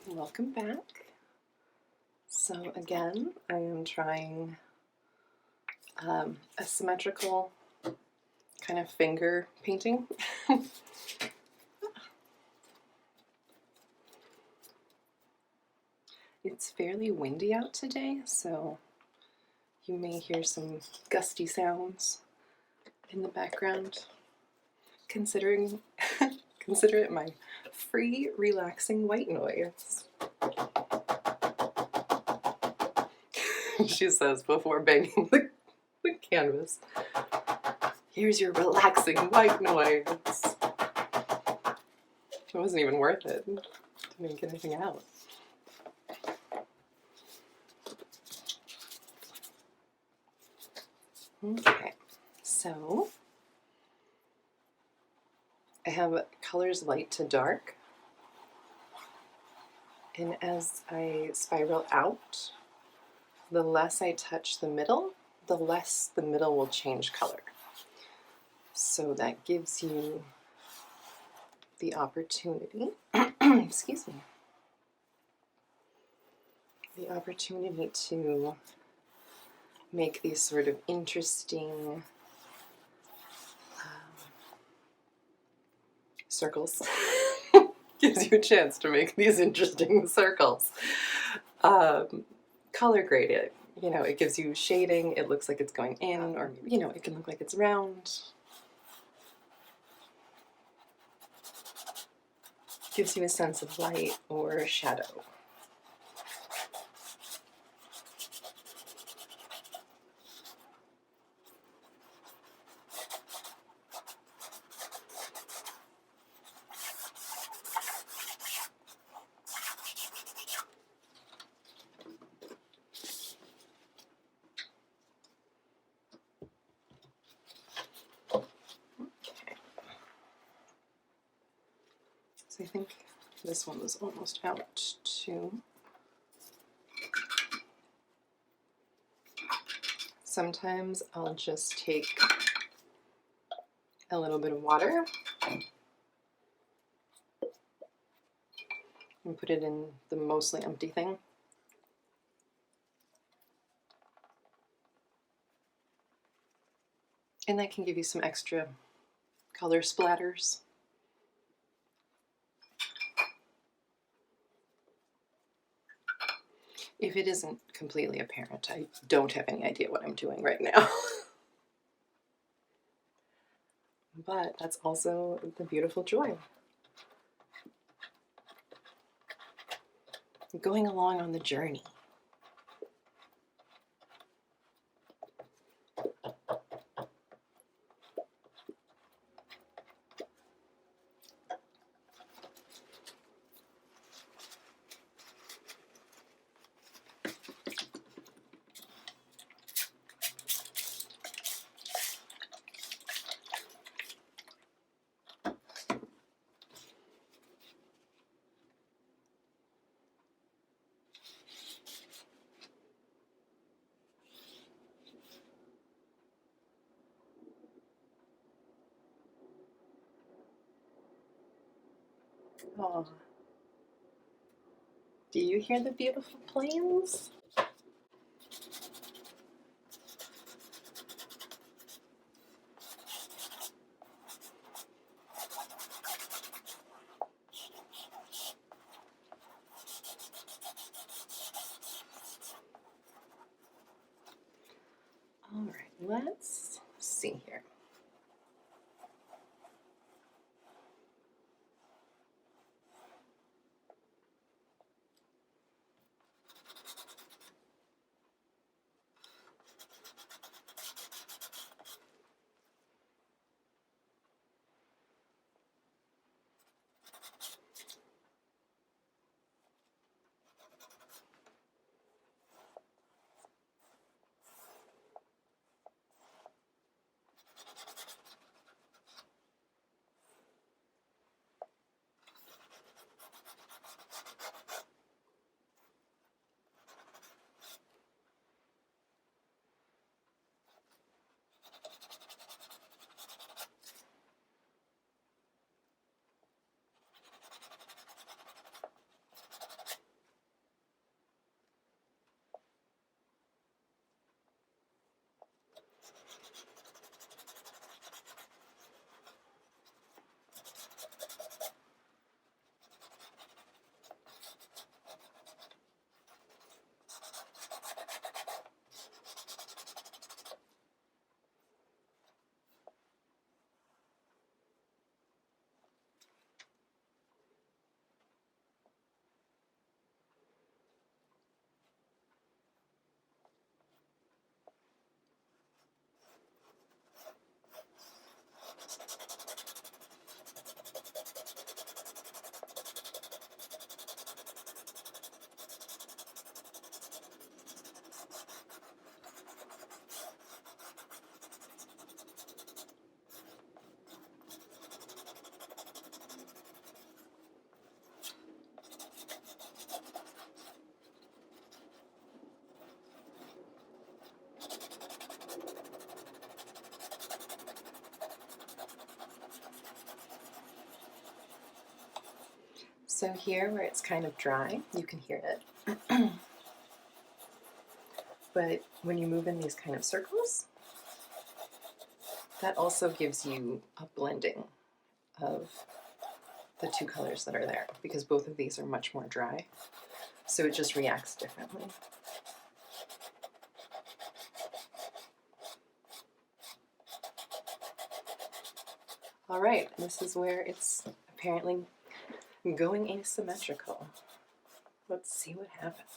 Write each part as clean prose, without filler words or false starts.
Welcome back. So again, I am trying a symmetrical kind of finger painting. It's fairly windy out today, so you may hear some gusty sounds in the background. Consider it my free, relaxing white noise. She says before banging the canvas. Here's your relaxing white noise. It wasn't even worth it. Didn't even get anything out. Okay, so I have colors light to dark, and as I spiral out, the less I touch the middle, the less the middle will change color. So that gives you the opportunity, excuse me, the opportunity to make these sort of interesting circles. Gives you a chance to make these interesting circles. Color grade it. You know, it gives you shading. It looks like it's going in, or you know, it can look like it's round. Gives you a sense of light or shadow. So I think this one was almost out too. Sometimes I'll just take a little bit of water and put it in the mostly empty thing. And that can give you some extra color splatters. If it isn't completely apparent, I don't have any idea what I'm doing right now. But that's also the beautiful joy. Going along on the journey. Oh. Do you hear the beautiful planes? All right, let's see here. So here where it's kind of dry, you can hear it. But when you move in these kind of circles, that also gives you a blending of the two colors that are there, because both of these are much more dry. So it just reacts differently. All right, this is where it's apparently going asymmetrical. Let's see what happens.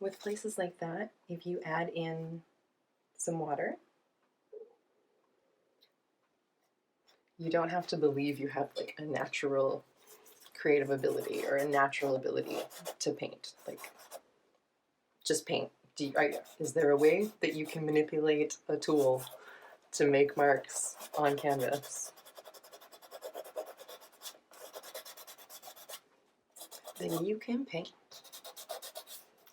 With places like that, if you add in some water, you don't have to believe you have like a natural creative ability or a natural ability to paint. Like, just paint. Is there a way that you can manipulate a tool to make marks on canvas? Then you can paint.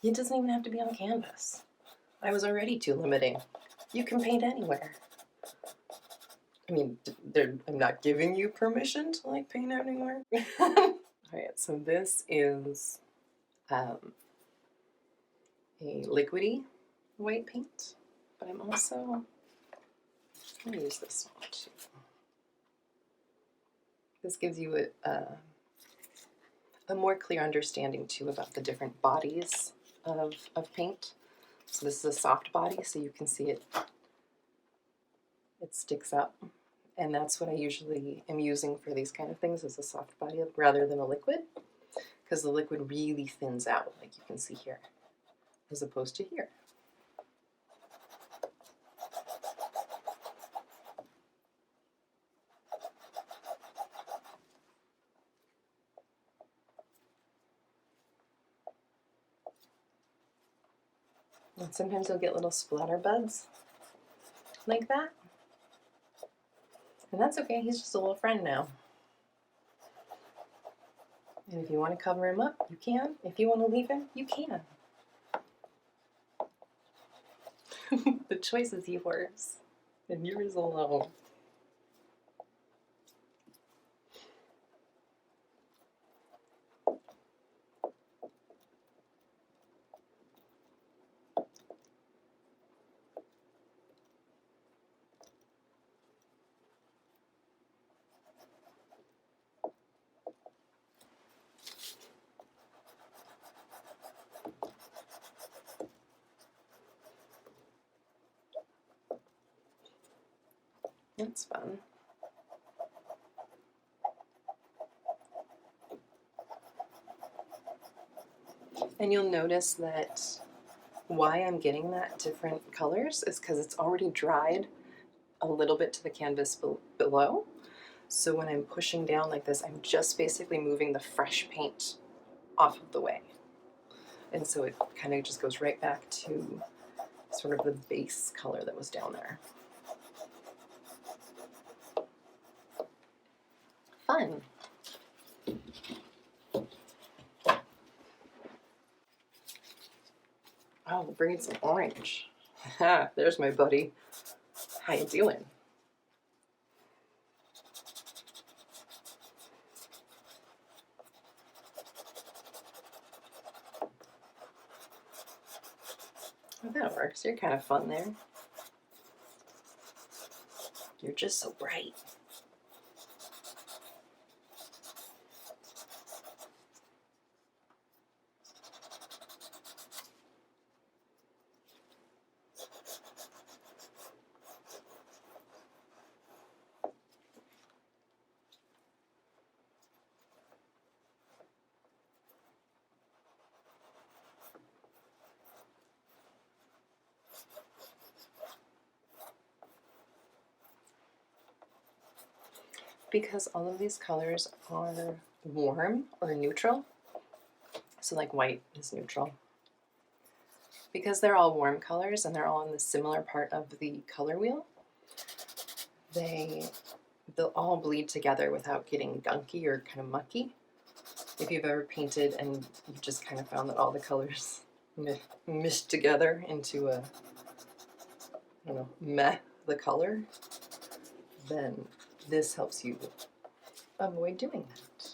It doesn't even have to be on canvas. I was already too limiting. You can paint anywhere. I mean, I'm not giving you permission to like paint anywhere. All right, so this is a liquidy white paint, but I'm also going to use this one too. This gives you a more clear understanding too about the different bodies of paint. So this is a soft body, so you can see it sticks up, and that's what I usually am using for these kind of things, is a soft body rather than a liquid, because the liquid really thins out, like you can see here, as opposed to here. And sometimes you'll get little splatter buds like that. And that's okay, he's just a little friend now. And if you want to cover him up, you can. If you want to leave him, you can. The choice is yours, and yours alone. That's fun. And you'll notice that why I'm getting that different colors is because it's already dried a little bit to the canvas below. So when I'm pushing down like this, I'm just basically moving the fresh paint off of the way. And so it kind of just goes right back to sort of the base color that was down there. Fun. Oh, we're bringing some orange. There's my buddy. How you doing? Oh, that works. You're kind of fun there. You're just so bright. Because all of these colors are warm or neutral, so like white is neutral. Because they're all warm colors and they're all in the similar part of the color wheel, they they'll all bleed together without getting gunky or kind of mucky. If you've ever painted and you just kind of found that all the colors mished together into a, I don't know, meh, the color, then this helps you avoid doing that.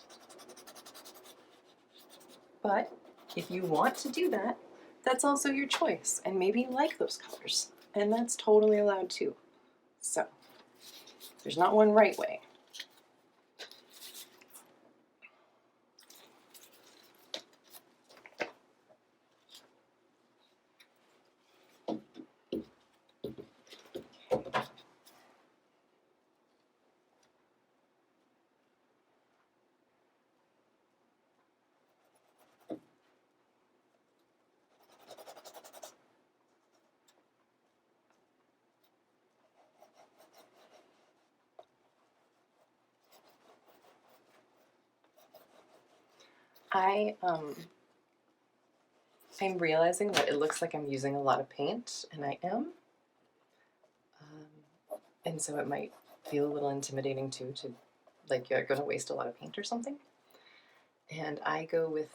But if you want to do that, that's also your choice, and maybe you like those colors, and that's totally allowed too. So there's not one right way. I'm realizing that it looks like I'm using a lot of paint, and I am. And so it might feel a little intimidating too, to like you're going to waste a lot of paint or something. And I go with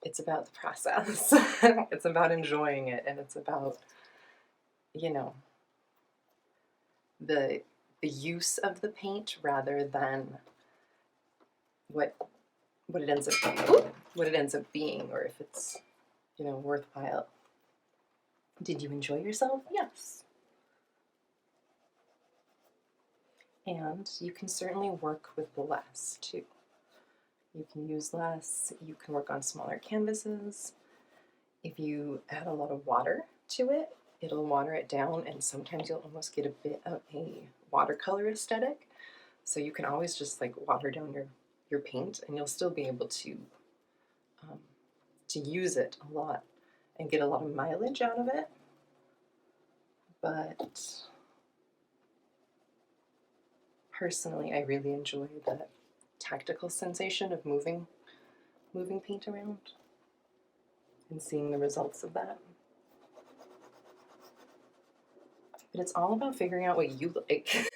it's about the process. It's about enjoying it, and it's about, you know, the use of the paint rather than what it ends up being, or if it's, you know, worthwhile. Did you enjoy yourself? Yes. And you can certainly work with less too. You can use less, you can work on smaller canvases. If you add a lot of water to it, it'll water it down, and sometimes you'll almost get a bit of a watercolor aesthetic. So you can always just like water down your paint, and you'll still be able to use it a lot and get a lot of mileage out of it. But personally, I really enjoy the tactical sensation of moving paint around and seeing the results of that. But it's all about figuring out what you like.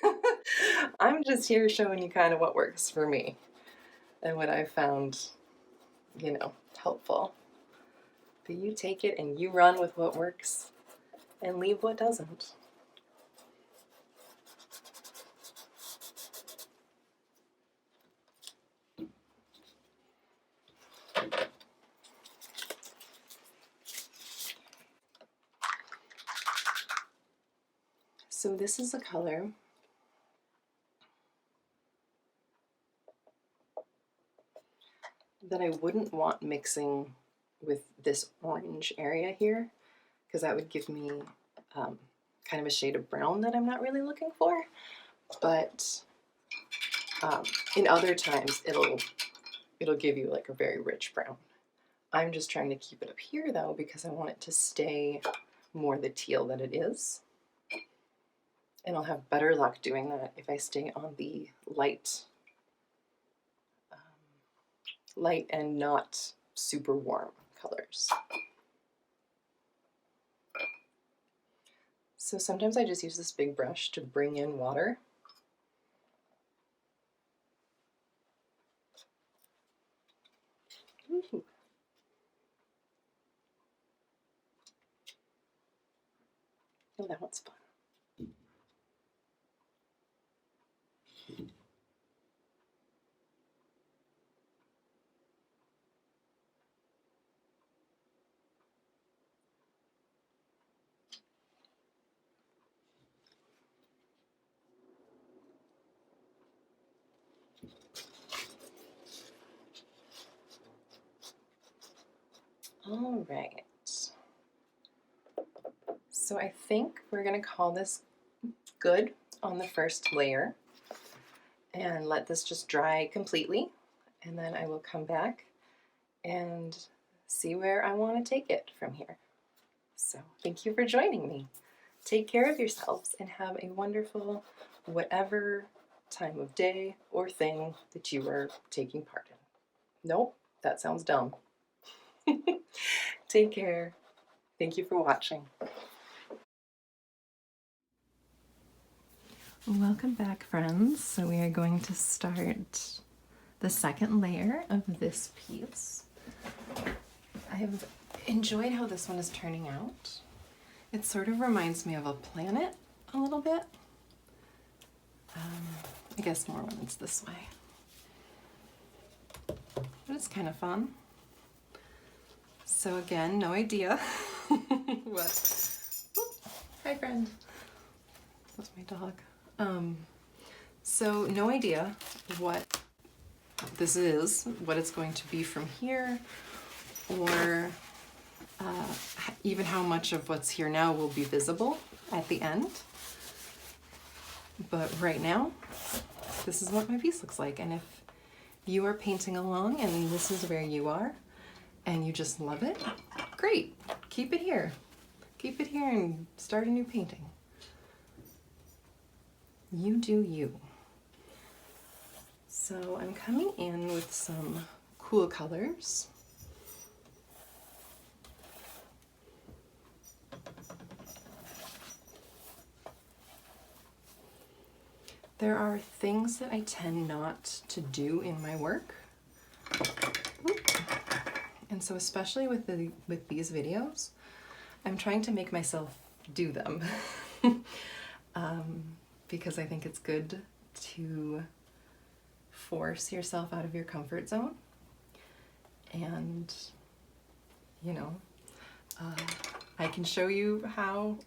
I'm just here showing you kind of what works for me and what I found, you know, helpful. But you take it and you run with what works and leave what doesn't. So this is a color that I wouldn't want mixing with this orange area here, because that would give me kind of a shade of brown that I'm not really looking for. But in other times it'll give you like a very rich brown. I'm just trying to keep it up here though, because I want it to stay more the teal that it is. And I'll have better luck doing that if I stay on the light and not super warm colors. So sometimes I just use this big brush to bring in water. Ooh. Oh, that one's fun. All right. So I think we're going to call this good on the first layer and let this just dry completely. And then I will come back and see where I want to take it from here. So thank you for joining me. Take care of yourselves and have a wonderful whatever time of day or thing that you are taking part in. Nope, that sounds dumb. Take care. Thank you for watching. Welcome back, friends. So we are going to start the second layer of this piece. I have enjoyed how this one is turning out. It sort of reminds me of a planet a little bit. I guess more when it's this way. But it's kind of fun. So again, no idea what. Oop, hi friend. That's my dog. So no idea what this is, what it's going to be from here, or even how much of what's here now will be visible at the end. But right now, this is what my piece looks like. And if you are painting along and this is where you are and you just love it, great, keep it here. Keep it here and start a new painting. You do you. So I'm coming in with some cool colors. There are things that I tend not to do in my work. Oop. And so especially with these videos, I'm trying to make myself do them. Because I think it's good to force yourself out of your comfort zone. And, you know, I can show you how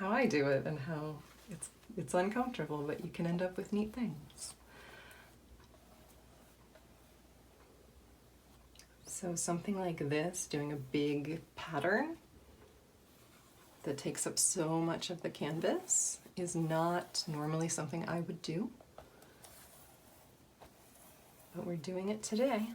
I do it and how it's uncomfortable, but you can end up with neat things. So something like this, doing a big pattern that takes up so much of the canvas, is not normally something I would do. But we're doing it today.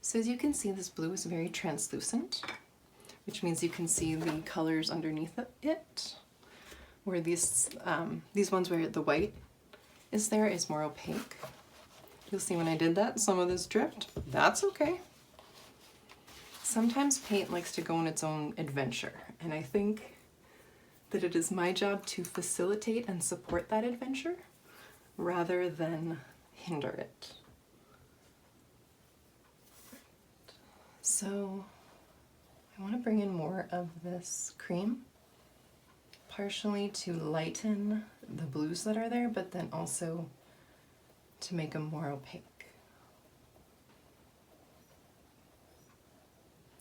So as you can see, this blue is very translucent, which means you can see the colors underneath it, where these ones where the white is there is more opaque. You'll see when I did that, some of this dripped. That's okay. Sometimes paint likes to go on its own adventure, and I think that it is my job to facilitate and support that adventure rather than hinder it. So I want to bring in more of this cream, partially to lighten the blues that are there, but then also to make them more opaque.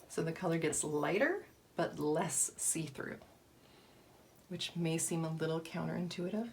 So the color gets lighter, but less see-through, which may seem a little counterintuitive.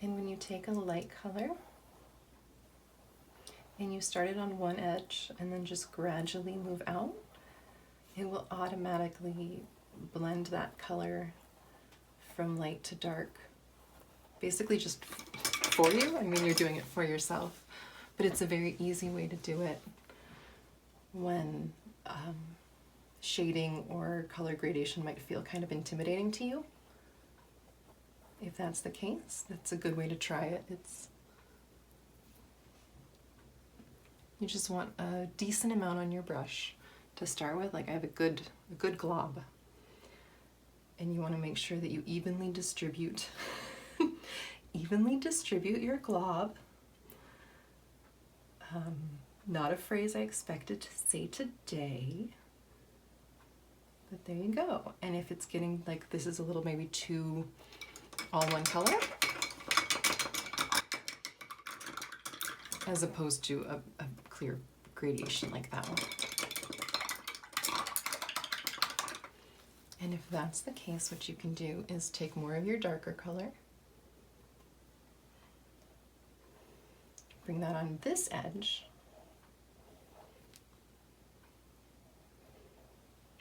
And when you take a light color and you start it on one edge and then just gradually move out, it will automatically blend that color from light to dark, basically just for you. I mean, you're doing it for yourself, but it's a very easy way to do it when shading or color gradation might feel kind of intimidating to you. If that's the case, that's a good way to try it. You just want a decent amount on your brush to start with. Like I have a good glob, and you want to make sure that you evenly distribute your glob. Not a phrase I expected to say today, but there you go. And if it's getting like this is a little maybe too all one color, as opposed to a clear gradation like that one. And if that's the case, what you can do is take more of your darker color, bring that on this edge.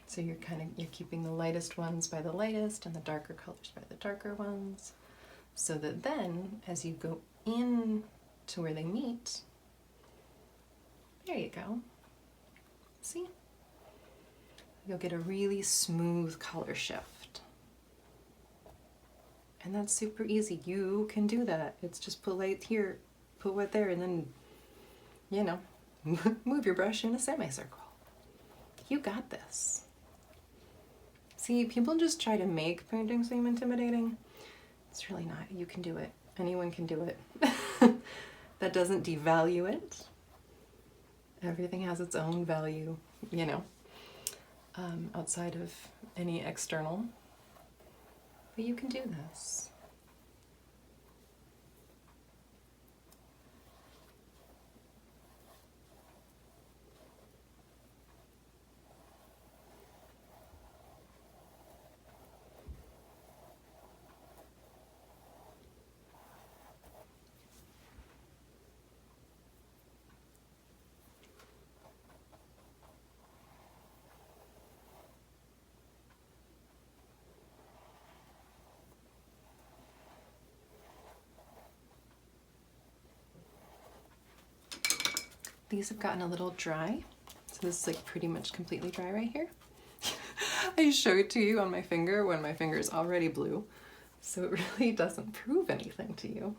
So you're keeping the lightest ones by the lightest and the darker colors by the darker ones, so that then as you go in to where they meet, there you go. See? You'll get a really smooth color shift. And that's super easy. You can do that. It's just put light here, put white there, and then, you know, move your brush in a semicircle. You got this. See, people just try to make painting seem intimidating. It's really not. You can do it. Anyone can do it. That doesn't devalue it. Everything has its own value, you know, outside of any external. But you can do this. These have gotten a little dry, so this is like pretty much completely dry right here. I show it to you on my finger when my finger is already blue, so it really doesn't prove anything to you.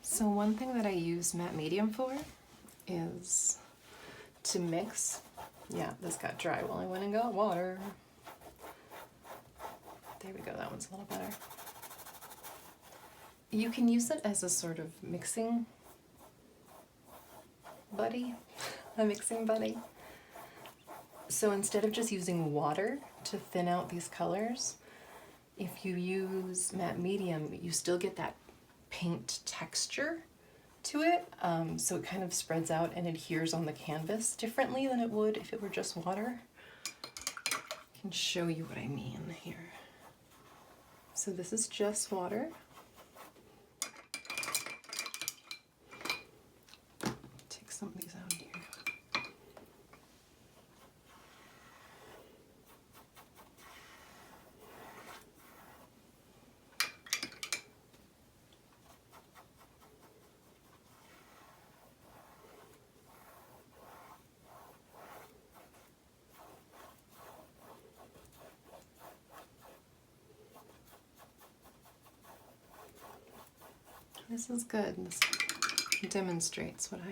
So one thing that I use matte medium for is to mix. Yeah, this got dry while I went and got water. There we go, that one's a little better. You can use it as a sort of mixing buddy, a mixing buddy. So instead of just using water to thin out these colors, if you use matte medium, you still get that paint texture to it, so it kind of spreads out and adheres on the canvas differently than it would if it were just water. I can show you what I mean here. So this is just water. Take some of these out here. This is good. This demonstrates what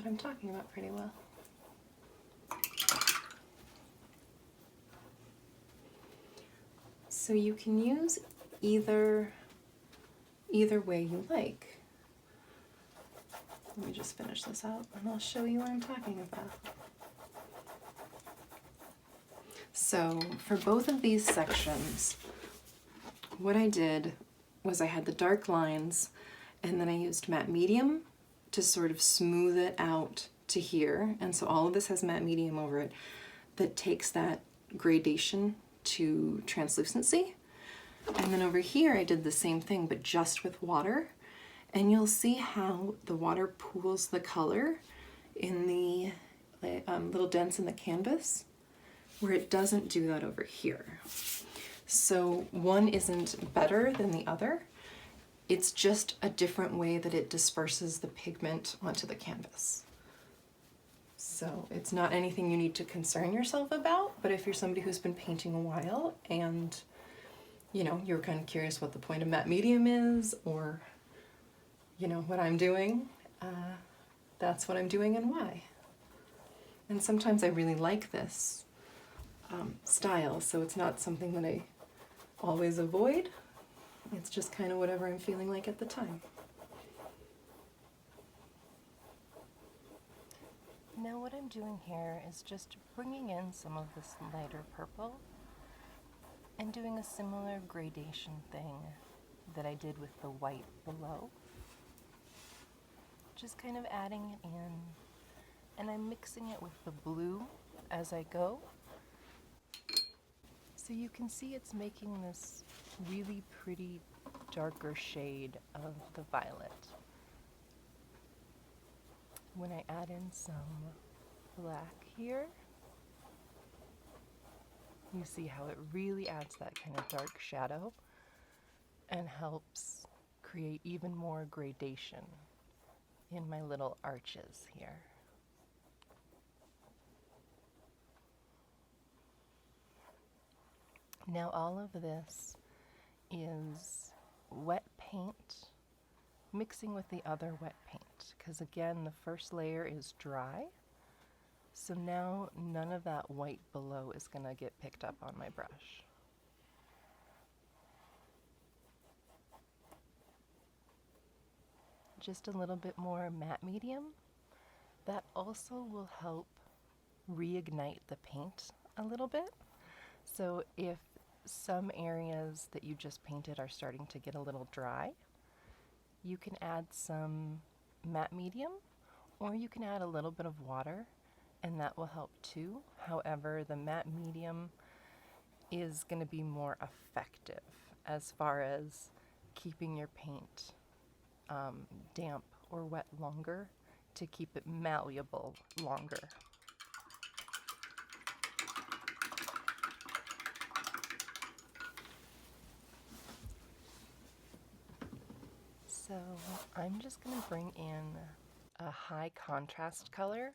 I'm talking about pretty well. So you can use either way you like. Let me just finish this out and I'll show you what I'm talking about. So for both of these sections, what I did was I had the dark lines and then I used matte medium to sort of smooth it out to here. And so all of this has matte medium over it that takes that gradation to translucency. And then over here I did the same thing but just with water. And you'll see how the water pools the color in the little dents in the canvas where it doesn't do that over here. So one isn't better than the other. It's just a different way that it disperses the pigment onto the canvas. So it's not anything you need to concern yourself about, but if you're somebody who's been painting a while and you know, you're kind of curious what the point of matte medium is, or you know, what I'm doing, that's what I'm doing and why. And sometimes I really like this style, so it's not something that I always avoid. It's just kind of whatever I'm feeling like at the time. Now what I'm doing here is just bringing in some of this lighter purple and doing a similar gradation thing that I did with the white below. Just kind of adding it in, and I'm mixing it with the blue as I go. So you can see it's making this really pretty darker shade of the violet. When I add in some black here, you see how it really adds that kind of dark shadow and helps create even more gradation in my little arches here. Now all of this is wet paint mixing with the other wet paint, because again the first layer is dry, so now none of that white below is going to get picked up on my brush. Just a little bit more matte medium. That also will help reignite the paint a little bit. So if some areas that you just painted are starting to get a little dry, you can add some matte medium, or you can add a little bit of water, and that will help too. However, the matte medium is going to be more effective as far as keeping your paint damp or wet longer, to keep it malleable longer. So I'm just going to bring in a high contrast color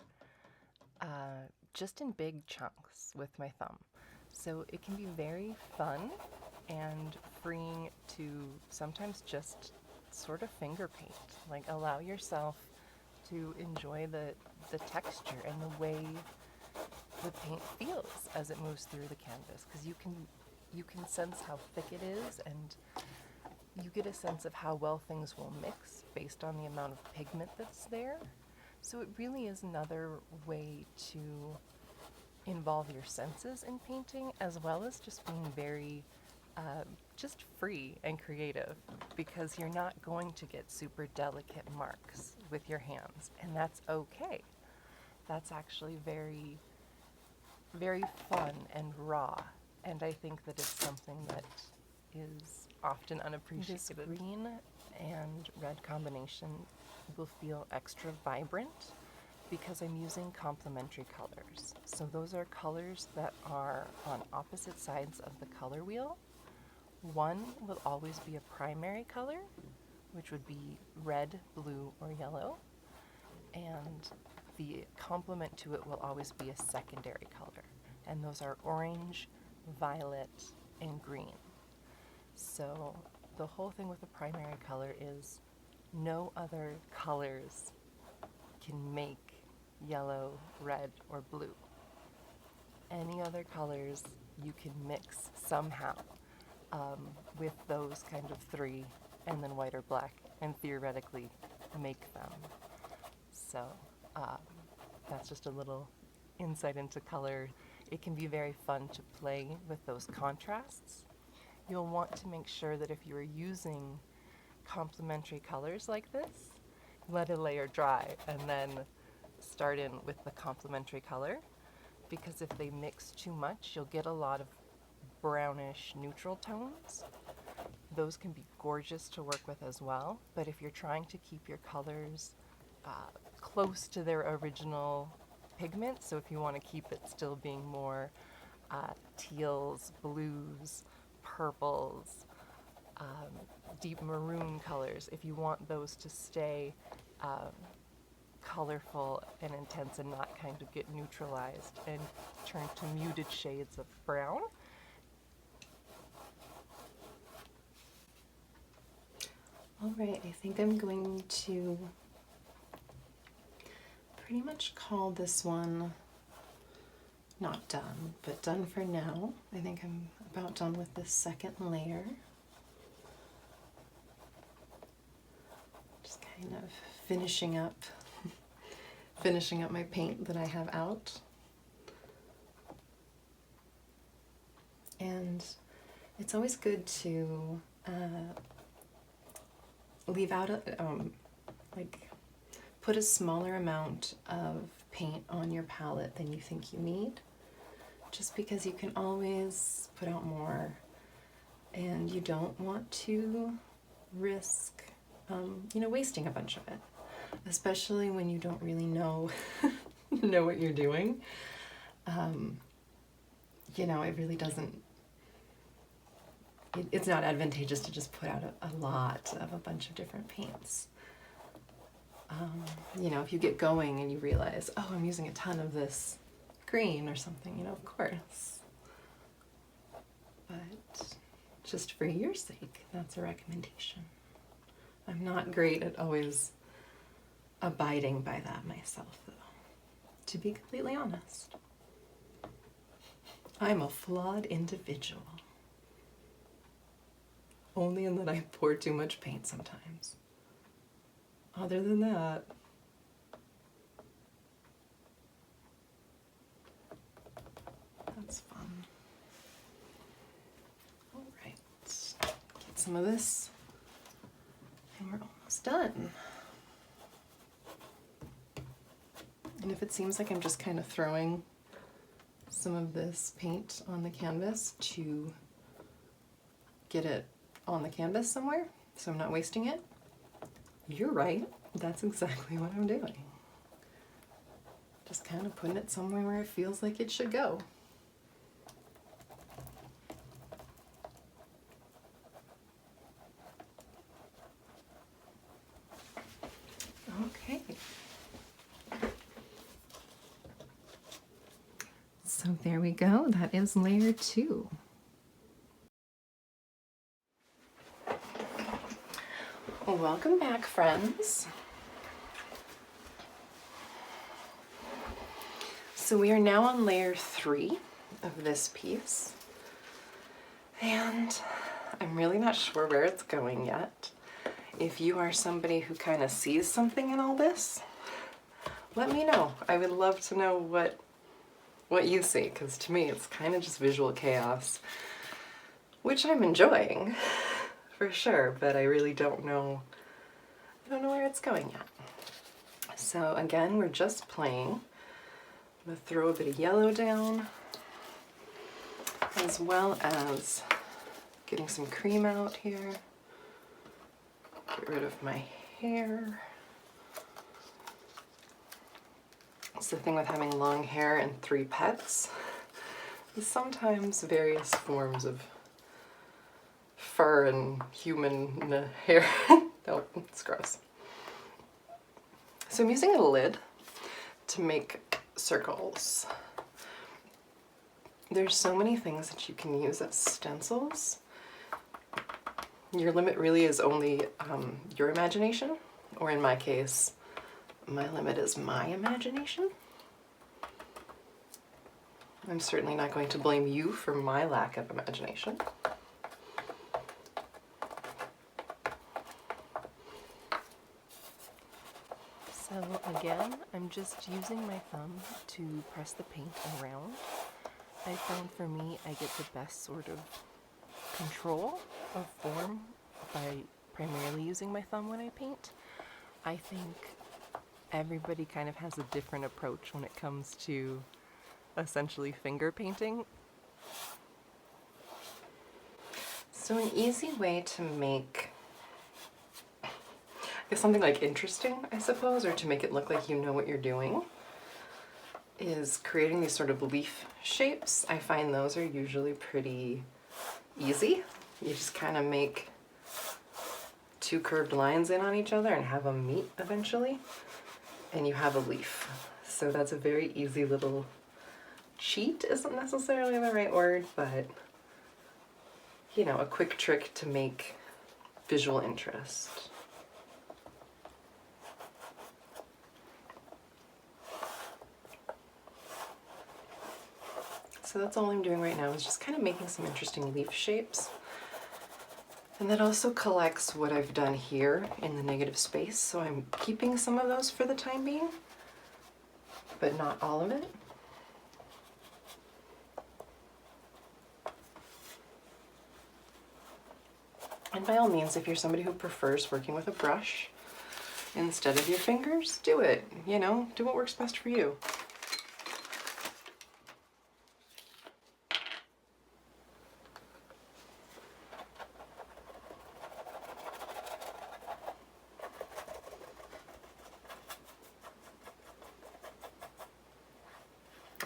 just in big chunks with my thumb. So it can be very fun and freeing to sometimes just sort of finger paint. Like, allow yourself to enjoy the texture and the way the paint feels as it moves through the canvas, because you can sense how thick it is, and you get a sense of how well things will mix based on the amount of pigment that's there. So it really is another way to involve your senses in painting, as well as just being very just free and creative, because you're not going to get super delicate marks with your hands, and that's okay. That's actually very, very fun and raw, and I think that it's something that is often unappreciated. This green and red combination will feel extra vibrant because I'm using complementary colors. So those are colors that are on opposite sides of the color wheel. One will always be a primary color, which would be red, blue, or yellow, and the complement to it will always be a secondary color, and those are orange, violet, and green. So the whole thing with the primary color is no other colors can make yellow, red, or blue. Any other colors you can mix somehow with those kind of three, and then white or black, and theoretically make them. So that's just a little insight into color. It can be very fun to play with those contrasts. You'll want to make sure that if you are using complementary colors like this, let a layer dry and then start in with the complementary color, because if they mix too much, you'll get a lot of brownish neutral tones. Those can be gorgeous to work with as well, but if you're trying to keep your colors close to their original pigment, so if you want to keep it still being more teals, blues, purples, deep maroon colors, if you want those to stay colorful and intense and not kind of get neutralized and turn to muted shades of brown. All right, I think I'm going to pretty much call this one not done, but done for now. I think I'm about done with this second layer. Just kind of finishing up my paint that I have out. And it's always good to leave out put a smaller amount of paint on your palette than you think you need, just because you can always put out more, and you don't want to risk wasting a bunch of it, especially when you don't really know what you're doing. It really doesn't, it's not advantageous to just put out a lot of a bunch of different paints. If you get going and you realize, oh, I'm using a ton of this green or something, of course. But just for your sake, that's a recommendation. I'm not great at always abiding by that myself, though, to be completely honest. I'm a flawed individual. Only in that I pour too much paint sometimes. Other than that, that's fun. All right, get some of this, and we're almost done. And if it seems like I'm just kind of throwing some of this paint on the canvas to get it on the canvas somewhere, so I'm not wasting it, you're right, that's exactly what I'm doing. Just kind of putting it somewhere where it feels like it should go. Okay. So there we go, that is layer 2. Well, welcome back, friends. So we are now on layer 3 of this piece, and I'm really not sure where it's going yet. If you are somebody who kind of sees something in all this, let me know. I would love to know what you see, because to me it's kind of just visual chaos. which I'm enjoying for sure, but I really don't know where it's going yet. So again, we're just playing. I'm gonna throw a bit of yellow down, as well as getting some cream out here. Get rid of my hair. It's the thing with having long hair and 3 pets. Sometimes various forms of fur and human hair. Oh, it's gross. So I'm using a lid to make circles. There's so many things that you can use as stencils. Your limit really is only your imagination, or in my case, my limit is my imagination. I'm certainly not going to blame you for my lack of imagination. So again, I'm just using my thumb to press the paint around. I found for me, I get the best sort of control of form by primarily using my thumb when I paint. I think everybody kind of has a different approach when it comes to essentially finger painting. So an easy way to make something like interesting, I suppose, or to make it look like you know what you're doing, is creating these sort of leaf shapes. I find those are usually pretty easy. You just kind of make 2 curved lines in on each other and have them meet eventually, and you have a leaf. So that's a very easy little cheat, isn't necessarily the right word, but you know, a quick trick to make visual interest. So that's all I'm doing right now, is just kind of making some interesting leaf shapes. And that also collects what I've done here in the negative space, so I'm keeping some of those for the time being, but not all of it. And by all means, if you're somebody who prefers working with a brush instead of your fingers, do it. You know, do what works best for you.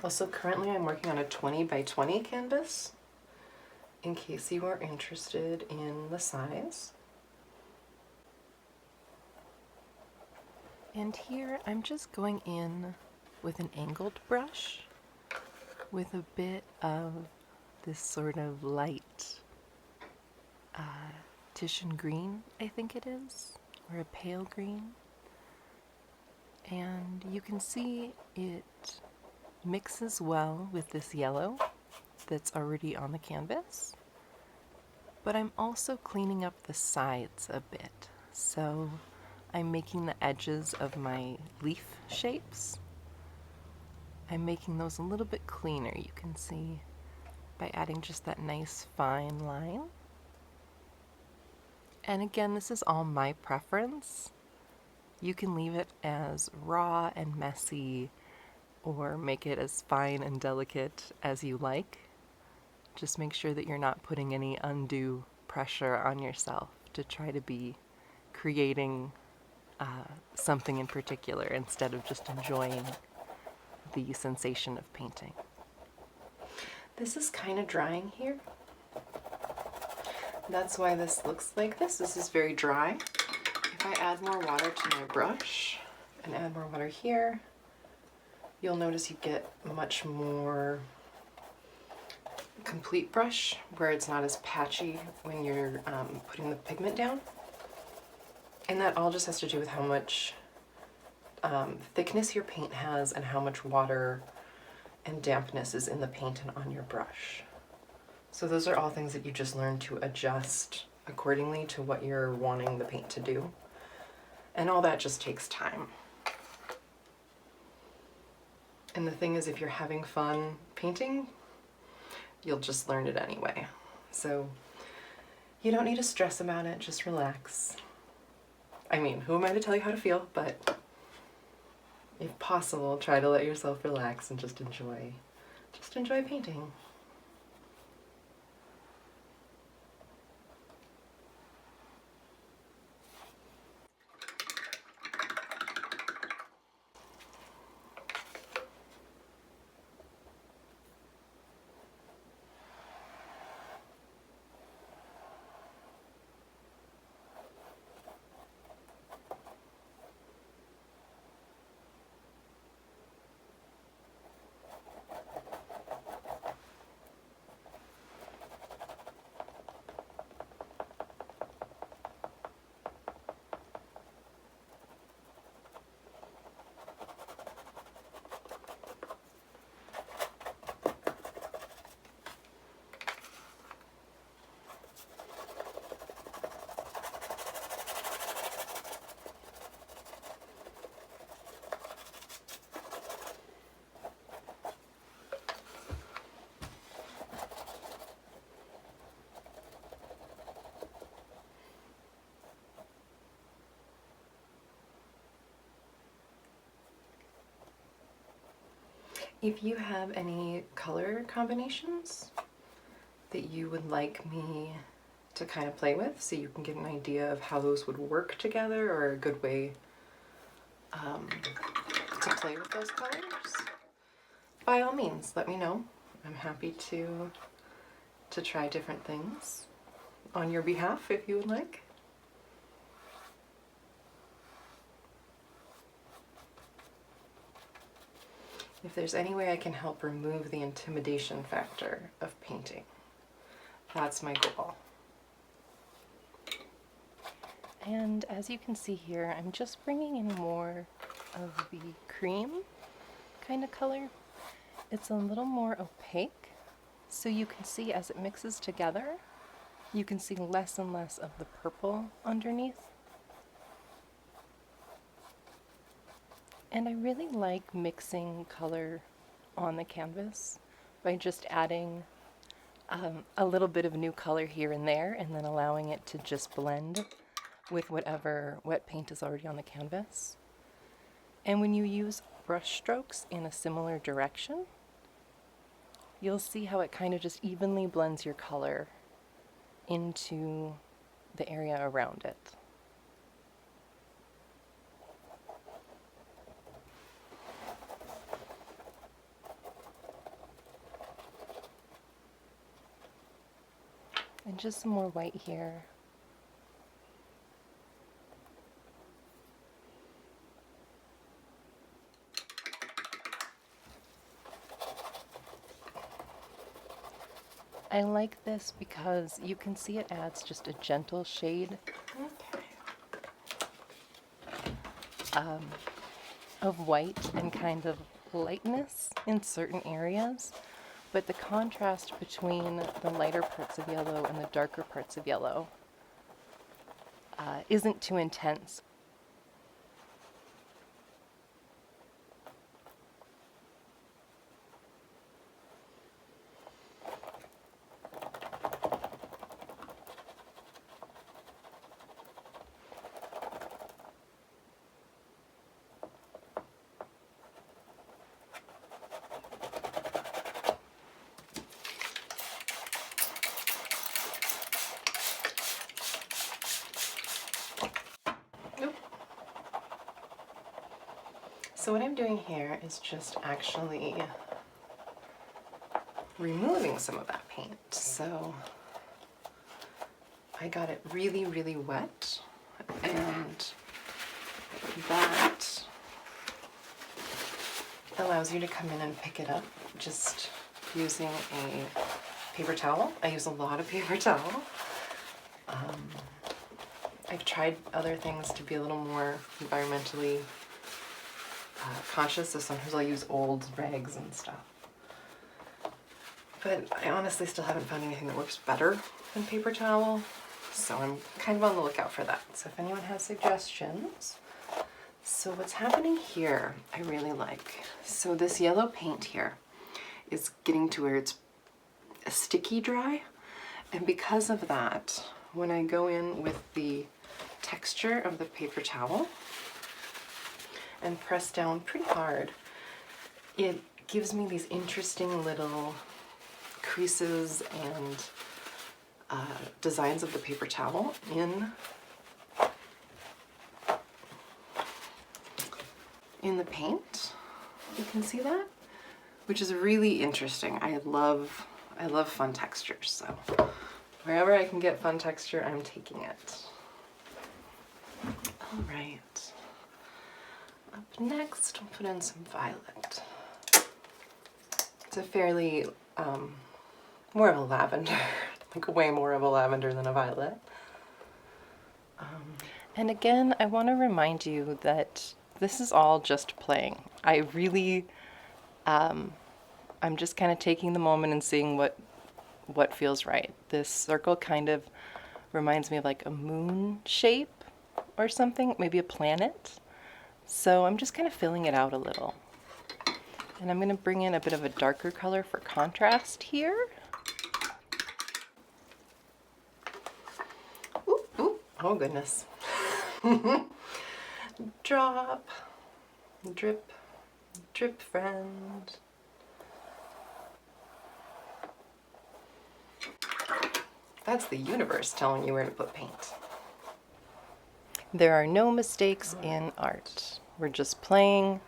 Also, currently I'm working on a 20 by 20 canvas, in case you are interested in the size. And here I'm just going in with an angled brush with a bit of this sort of light Titian green, I think it is, or a pale green. And you can see it mixes well with this yellow that's already on the canvas. But I'm also cleaning up the sides a bit. So I'm making the edges of my leaf shapes. I'm making those a little bit cleaner, you can see, by adding just that nice fine line. And again, this is all my preference. You can leave it as raw and messy, or make it as fine and delicate as you like. Just make sure that you're not putting any undue pressure on yourself to try to be creating something in particular instead of just enjoying the sensation of painting. This is kind of drying here. That's why this looks like this. This is very dry. If I add more water to my brush and add more water here, you'll notice you get a much more complete brush where it's not as patchy when you're putting the pigment down. And that all just has to do with how much thickness your paint has and how much water and dampness is in the paint and on your brush. So those are all things that you just learn to adjust accordingly to what you're wanting the paint to do. And all that just takes time. And the thing is, if you're having fun painting, you'll just learn it anyway. So You don't need to stress about it, just relax. I mean, who am I to tell you how to feel, but if possible, try to let yourself relax and just enjoy painting. If you have any color combinations that you would like me to kind of play with so you can get an idea of how those would work together, or a good way to play with those colors, by all means, let me know. I'm happy to try different things on your behalf if you would like. If there's any way I can help remove the intimidation factor of painting, that's my goal. And as you can see here, I'm just bringing in more of the cream kind of color. It's a little more opaque, so you can see as it mixes together, you can see less and less of the purple underneath. And I really like mixing color on the canvas by just adding a little bit of new color here and there, and then allowing it to just blend with whatever wet paint is already on the canvas. And when you use brush strokes in a similar direction, you'll see how it kind of just evenly blends your color into the area around it. And just some more white here. I like this because you can see it adds just a gentle shade of white and kind of lightness in certain areas, but the contrast between the lighter parts of yellow and the darker parts of yellow isn't too intense. So what I'm doing here is just actually removing some of that paint. So I got it really, really wet, and that allows you to come in and pick it up just using a paper towel. I use a lot of paper towel. I've tried other things to be a little more environmentally conscious, so sometimes I'll use old rags and stuff. But I honestly still haven't found anything that works better than paper towel, so I'm kind of on the lookout for that. So if anyone has suggestions. So what's happening here, I really like. So this yellow paint here is getting to where it's a sticky dry, and because of that, when I go in with the texture of the paper towel and press down pretty hard, it gives me these interesting little creases and designs of the paper towel in the paint. You can see that, which is really interesting. I love fun textures, so wherever I can get fun texture, I'm taking it. All right. Up next, we'll put in some violet. It's a fairly more of a lavender, like way more of a lavender than a violet. And again, I want to remind you that this is all just playing. I really, I'm just kind of taking the moment and seeing what feels right. This circle kind of reminds me of like a moon shape or something, maybe a planet. So I'm just kind of filling it out a little. And I'm going to bring in a bit of a darker color for contrast here. Ooh, ooh. Oh goodness. Drop, drip, drip friend. That's the universe telling you where to put paint. There are no mistakes in art. We're just playing,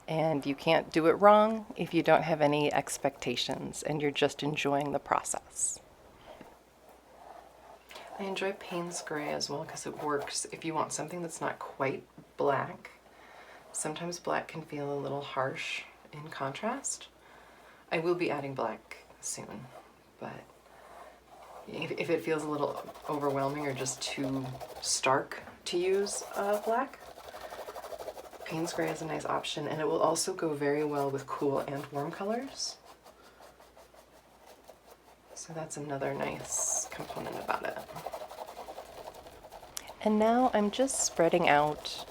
and you can't do it wrong if you don't have any expectations and you're just enjoying the process. I enjoy Payne's Gray as well because it works if you want something that's not quite black. Sometimes black can feel a little harsh in contrast. I will be adding black soon, but if it feels a little overwhelming or just too stark to use black, Payne's Gray is a nice option, and it will also go very well with cool and warm colors. So that's another nice component about it. And now I'm just spreading out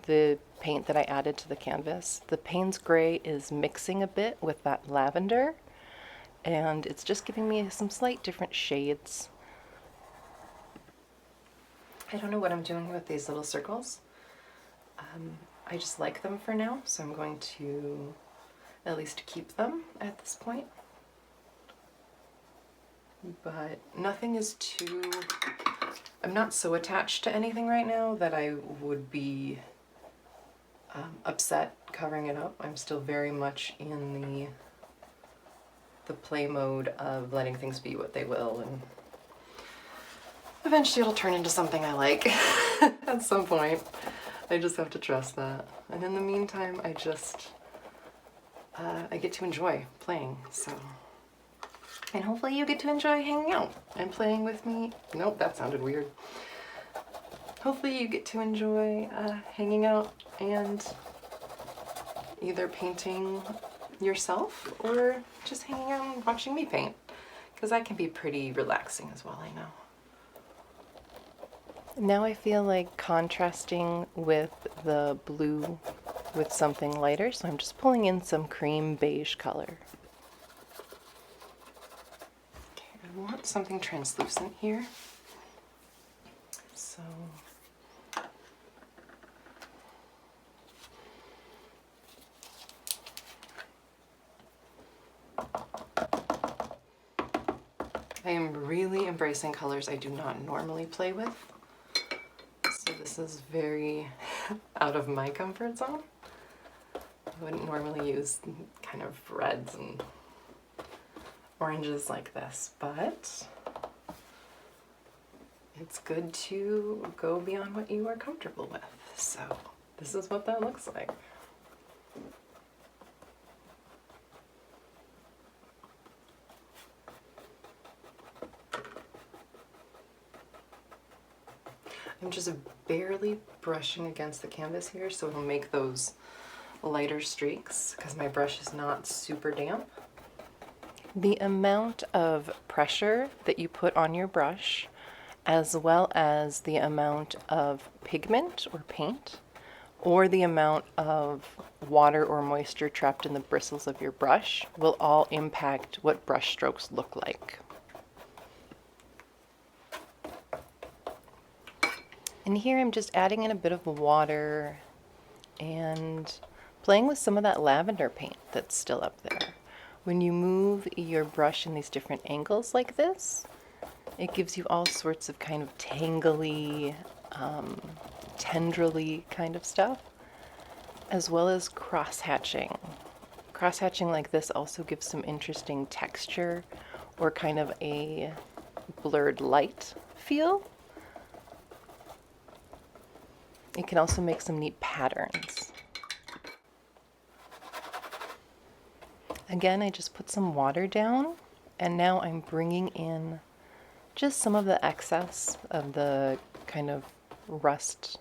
the paint that I added to the canvas. The Payne's Gray is mixing a bit with that lavender, and it's just giving me some slight different shades. I don't know what I'm doing with these little circles. I just like them for now, so I'm going to at least keep them at this point. But nothing is too... I'm not so attached to anything right now that I would be upset covering it up. I'm still very much in the play mode of letting things be what they will, and eventually it'll turn into something I like at some point. I just have to trust that. And in the meantime, I get to enjoy playing, so. And hopefully you get to enjoy hanging out and playing with me. Nope, that sounded weird. Hopefully you get to enjoy hanging out and either painting yourself or just hanging out and watching me paint, because that can be pretty relaxing as well, I know. Now I feel like contrasting with the blue with something lighter, so I'm just pulling in some cream beige color. Okay, I want something translucent here. So I am really embracing colors I do not normally play with. So this is very out of my comfort zone. I wouldn't normally use kind of reds and oranges like this, but it's good to go beyond what you are comfortable with. So this is what that looks like. I'm just barely brushing against the canvas here so it'll make those lighter streaks because my brush is not super damp. The amount of pressure that you put on your brush, as well as the amount of pigment or paint, or the amount of water or moisture trapped in the bristles of your brush, will all impact what brush strokes look like. And here I'm just adding in a bit of water and playing with some of that lavender paint that's still up there. When you move your brush in these different angles like this, it gives you all sorts of kind of tangly, tendrily kind of stuff, as well as cross-hatching. Cross-hatching like this also gives some interesting texture or kind of a blurred light feel. It can also make some neat patterns. Again, I just put some water down, and now I'm bringing in just some of the excess of the kind of rust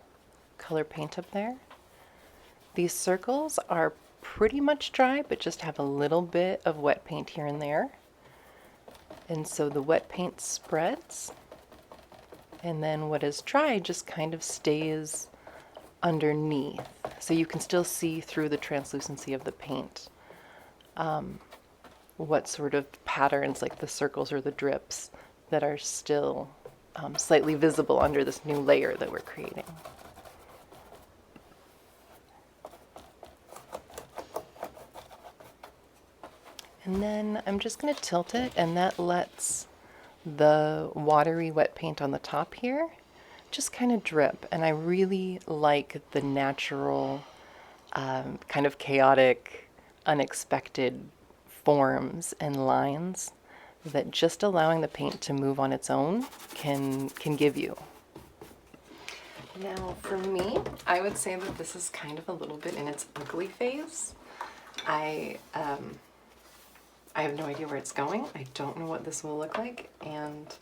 color paint up there. These circles are pretty much dry, but just have a little bit of wet paint here and there. And so the wet paint spreads, and then what is dry just kind of stays underneath. So you can still see through the translucency of the paint what sort of patterns, like the circles or the drips, that are still slightly visible under this new layer that we're creating. And then I'm just going to tilt it, and that lets the watery wet paint on the top here just kind of drip. And I really like the natural, kind of chaotic, unexpected forms and lines that just allowing the paint to move on its own can give you. Now, for me, I would say that this is kind of a little bit in its ugly phase. I have no idea where it's going. I don't know what this will look like, and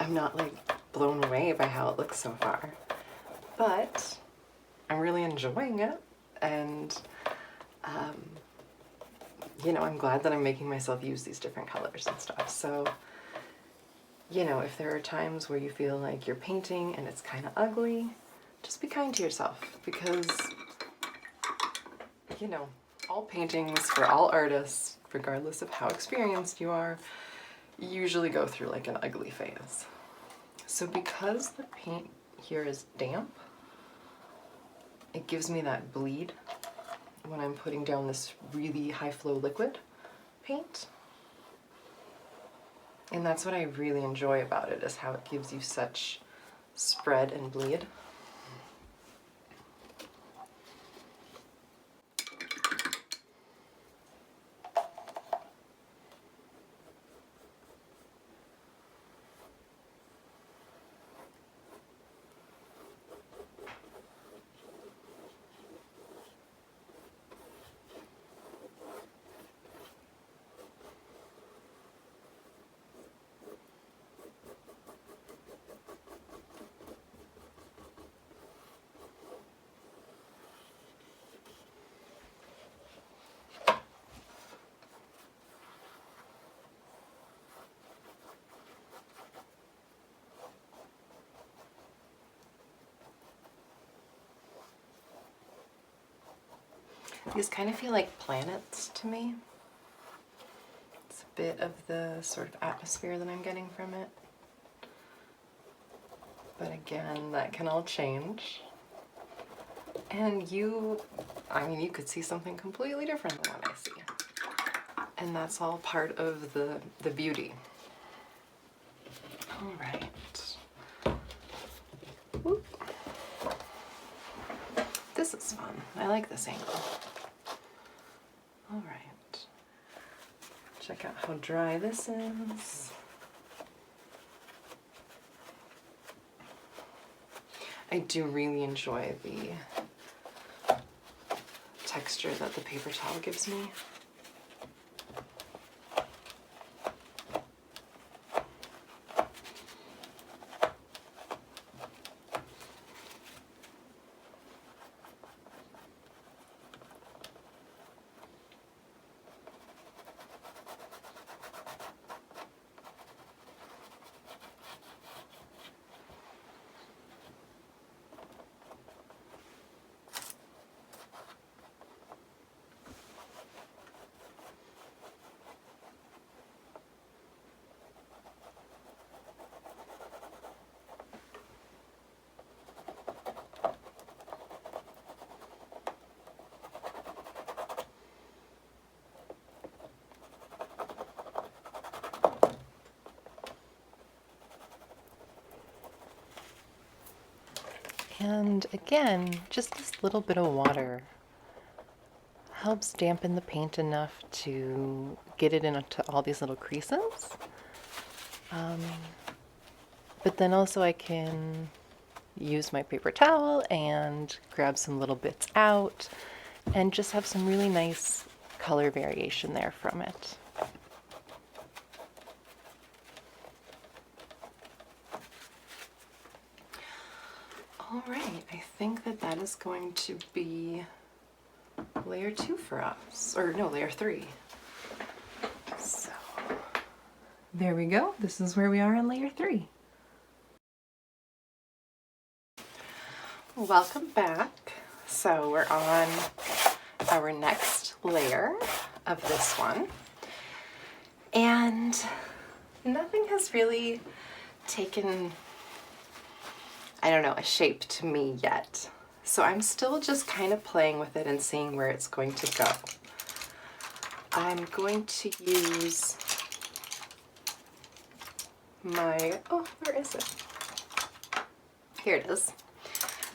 I'm not like blown away by how it looks so far. But I'm really enjoying it, and you know, I'm glad that I'm making myself use these different colors and stuff. So, you know, if there are times where you feel like you're painting and it's kind of ugly, just be kind to yourself, because, you know, all paintings for all artists, regardless of how experienced you are, usually go through like an ugly phase. So because the paint here is damp, it gives me that bleed when I'm putting down this really high flow liquid paint. And that's what I really enjoy about it, is how it gives you such spread and bleed. These kind of feel like planets to me. It's a bit of the sort of atmosphere that I'm getting from it. But again, that can all change. And you, I mean, you could see something completely different than what I see. And that's all part of the beauty. All right. Whoop. This is fun. I like this angle. All right. Check out how dry this is. I do really enjoy the texture that the paper towel gives me. And again, just this little bit of water helps dampen the paint enough to get it into all these little creases. But then also I can use my paper towel and grab some little bits out and just have some really nice color variation there from it. All right, I think that that is going to be layer 2 for us, or no, layer 3. So there we go. This is where we are in layer 3. Welcome back. So we're on our next layer of this one. And nothing has really taken, I don't know, a shape to me yet. So I'm still just kind of playing with it and seeing where it's going to go. I'm going to use my, oh, where is it? Here it is.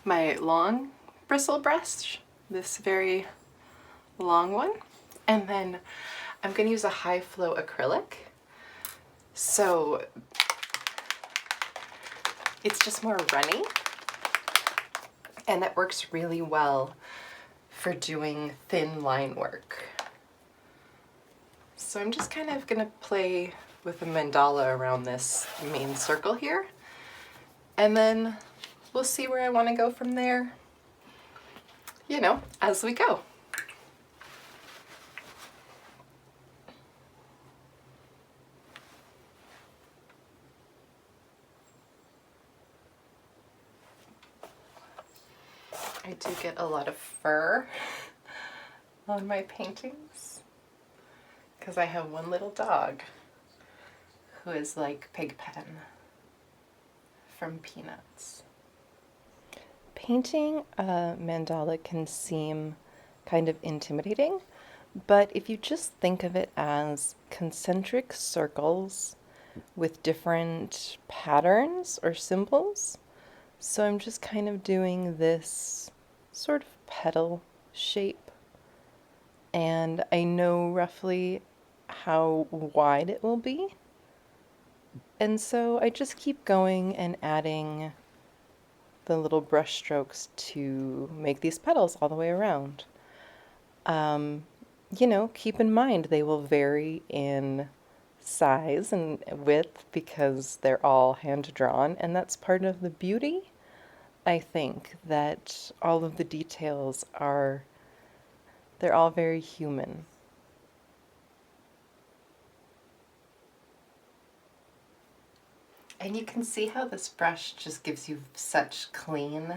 My long bristle brush, this very long one. And then I'm going to use a high flow acrylic. So it's just more runny, and that works really well for doing thin line work. So I'm just kind of going to play with a mandala around this main circle here, and then we'll see where I want to go from there, you know, as we go. I do get a lot of fur on my paintings because I have one little dog who is like Pigpen from Peanuts. Painting a mandala can seem kind of intimidating, but if you just think of it as concentric circles with different patterns or symbols, so I'm just kind of doing this sort of petal shape, and I know roughly how wide it will be, and so I just keep going and adding the little brush strokes to make these petals all the way around. You know, keep in mind they will vary in size and width because they're all hand drawn, and that's part of the beauty. I think that all of the details they're all very human. And you can see how this brush just gives you such clean,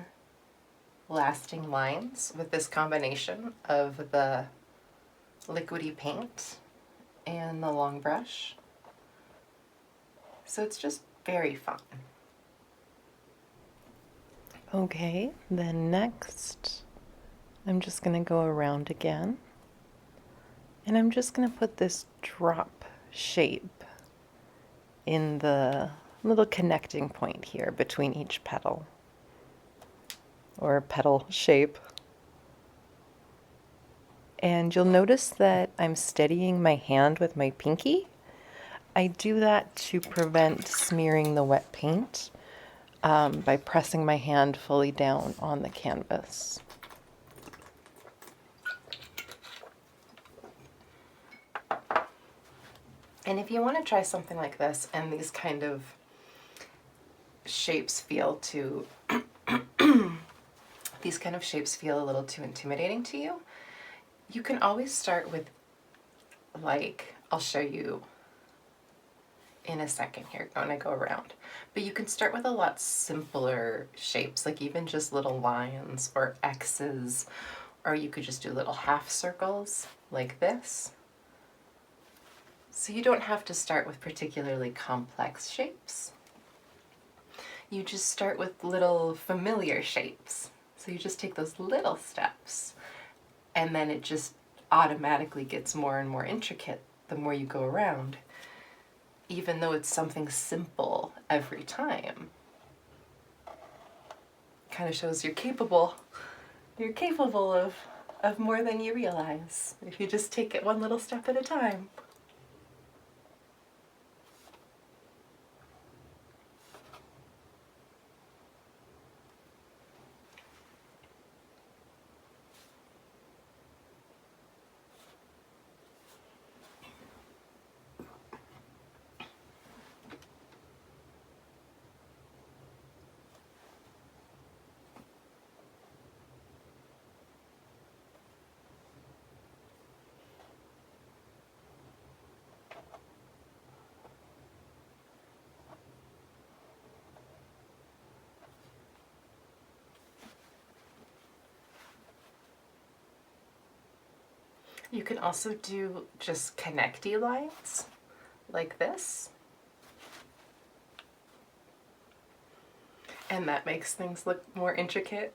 lasting lines with this combination of the liquidy paint and the long brush. So it's just very fun. Okay, then next I'm just going to go around again, and I'm just going to put this drop shape in the little connecting point here between each petal, or petal shape. And you'll notice that I'm steadying my hand with my pinky. I do that to prevent smearing the wet paint by pressing my hand fully down on the canvas. And if you want to try something like this and these kind of shapes feel too these kind of shapes feel a little too intimidating to you, you can always start with, like, I'll show you in a second here when I go around, but you can start with a lot simpler shapes, like even just little lines or X's, or you could just do little half circles like this. So you don't have to start with particularly complex shapes. You just start with little familiar shapes. So you just take those little steps, and then it just automatically gets more and more intricate the more you go around, even though it's something simple every time. kind of shows you're capable of more than you realize if you just take it one little step at a time. You can also do just connecty lines like this. And that makes things look more intricate,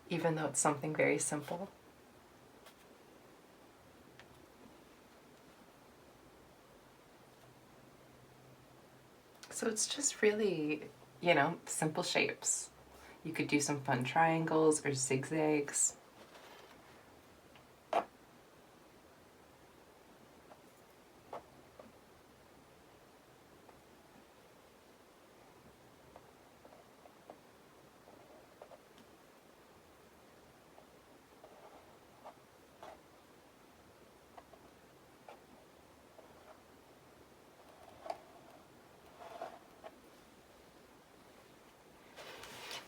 even though it's something very simple. So it's just really, you know, simple shapes. You could do some fun triangles or zigzags.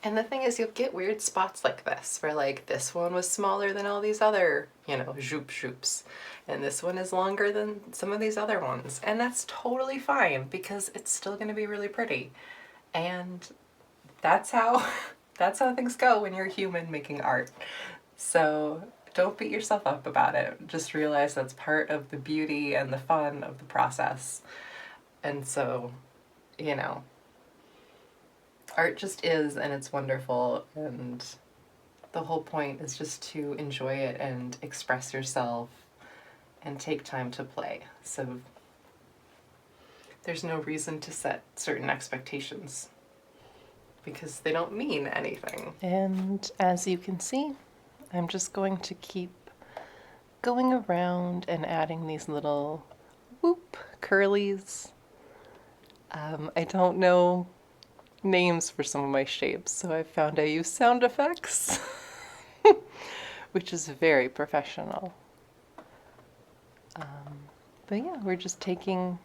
And the thing is, you'll get weird spots like this, where like this one was smaller than all these other, you know, zoop zoops. And this one is longer than some of these other ones. And that's totally fine because it's still gonna be really pretty. And that's how, that's how things go when you're a human making art. So don't beat yourself up about it. Just realize that's part of the beauty and the fun of the process. And so, you know, art just is, and it's wonderful, and the whole point is just to enjoy it and express yourself and take time to play. So there's no reason to set certain expectations because they don't mean anything. And as you can see, I'm just going to keep going around and adding these little whoop curlies. I don't know names for some of my shapes, so I found I use sound effects, which is very professional. But yeah, we're just taking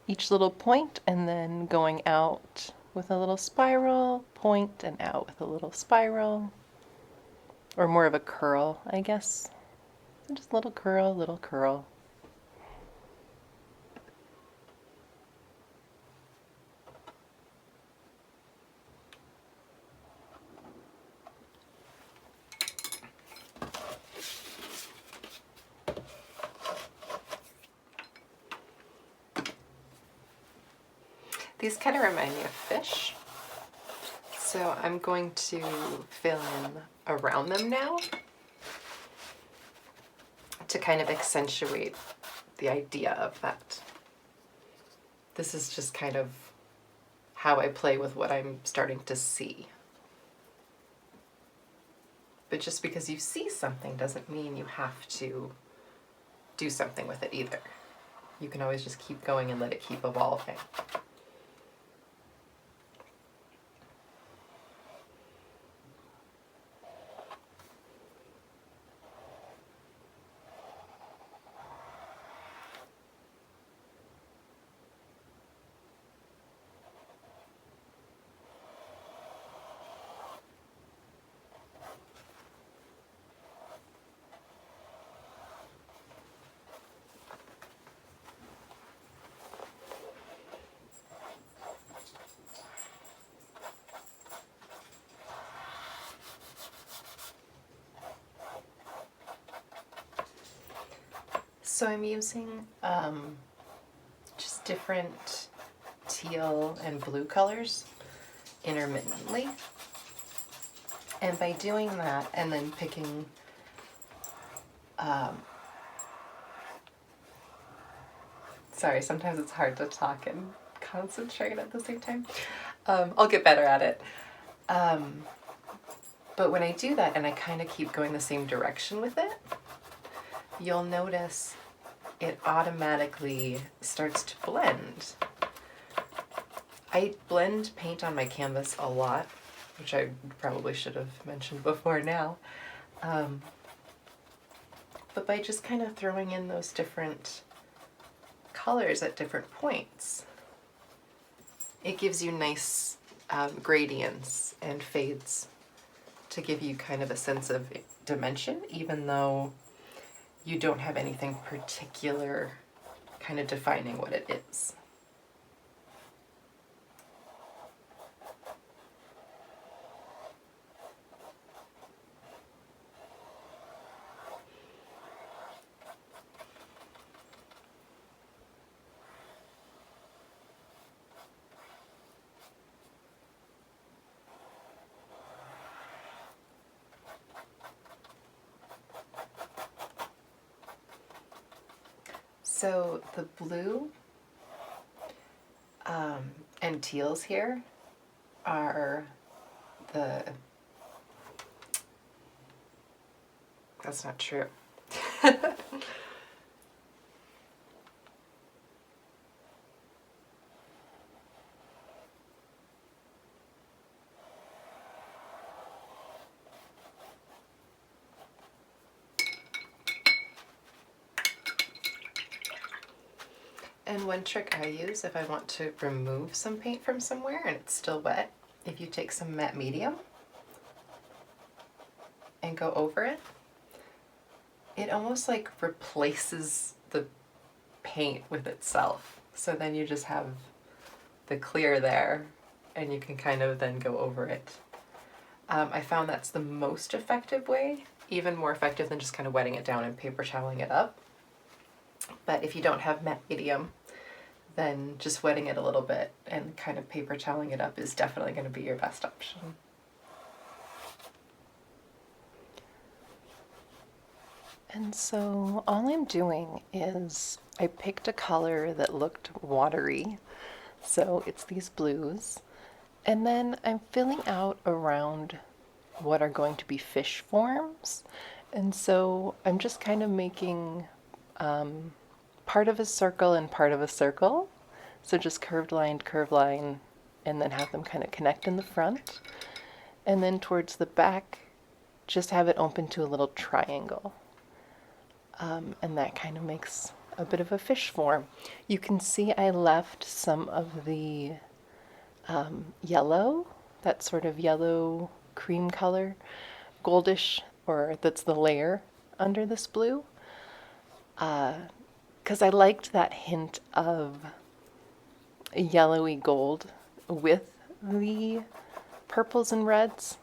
each little point and then going out with a little spiral, point, and out with a little spiral, or more of a curl, I guess. Just little curl, little curl. These kind of remind me of fish, so I'm going to fill in around them now to kind of accentuate the idea of that. This is just kind of how I play with what I'm starting to see. But just because you see something doesn't mean you have to do something with it either. You can always just keep going and let it keep evolving. So I'm using just different teal and blue colors intermittently. And by doing that and then picking sorry, sometimes it's hard to talk and concentrate at the same time. I'll get better at it. But when I do that and I kind of keep going the same direction with it, you'll notice it automatically starts to blend. I blend paint on my canvas a lot, which I probably should have mentioned before now. But by just kind of throwing in those different colors at different points, it gives you nice gradients and fades to give you kind of a sense of dimension, even though you don't have anything particular kind of defining what it is. So the blue and teals here are that's not true. And one trick I use if I want to remove some paint from somewhere and it's still wet, if you take some matte medium and go over it, it almost like replaces the paint with itself. So then you just have the clear there and you can kind of then go over it. I found that's the most effective way, even more effective than just kind of wetting it down and paper toweling it up. But if you don't have matte medium, then just wetting it a little bit and kind of paper toweling it up is definitely going to be your best option. And so all I'm doing is I picked a color that looked watery, so it's these blues, and then I'm filling out around what are going to be fish forms. And so I'm just kind of making part of a circle and part of a circle. So just curved line, and then have them kind of connect in the front. And then towards the back, just have it open to a little triangle. And that kind of makes a bit of a fish form. You can see I left some of the yellow, that sort of yellow cream color, goldish, or that's the layer under this blue, because I liked that hint of yellowy gold with the purples and reds.